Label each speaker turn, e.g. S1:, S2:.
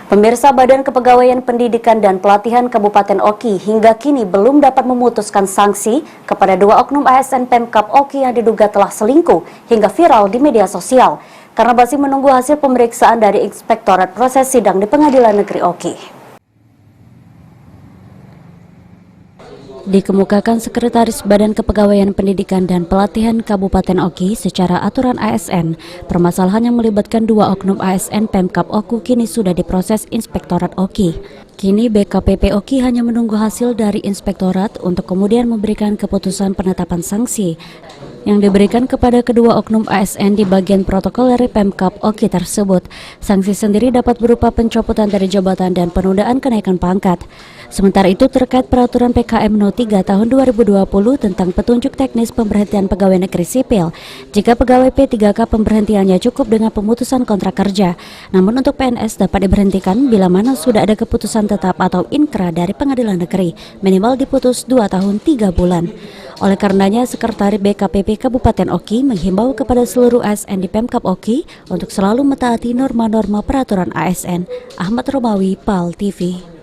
S1: Pemirsa, Badan Kepegawaian Pendidikan dan Pelatihan Kabupaten Oki hingga kini belum dapat memutuskan sanksi kepada dua oknum ASN Pemkab Oki yang diduga telah selingkuh hingga viral di media sosial karena masih menunggu hasil pemeriksaan dari Inspektorat Proses Sidang di Pengadilan Negeri Oki. Dikemukakan Sekretaris Badan Kepegawaian Pendidikan dan Pelatihan Kabupaten Oki secara aturan ASN, permasalahan yang melibatkan dua oknum ASN Pemkab Oku kini sudah diproses Inspektorat Oki. Kini BKPP Oki hanya menunggu hasil dari Inspektorat untuk kemudian memberikan keputusan penetapan sanksi yang diberikan kepada kedua oknum ASN di bagian protokoler Pemkab Oki tersebut. Sanksi sendiri dapat berupa pencopotan dari jabatan dan penundaan kenaikan pangkat. Sementara itu terkait peraturan PKM No. 3 tahun 2020 tentang petunjuk teknis pemberhentian pegawai negeri sipil, jika pegawai P3K pemberhentiannya cukup dengan pemutusan kontrak kerja. Namun untuk PNS dapat diberhentikan bila mana sudah ada keputusan tetap atau inkra dari pengadilan negeri, minimal diputus 2 tahun 3 bulan. Oleh karenanya, Sekretaris BKPP Kabupaten Oki menghimbau kepada seluruh ASN di Pemkab Oki untuk selalu mentaati norma-norma peraturan ASN. Ahmad Romawi, PAL TV.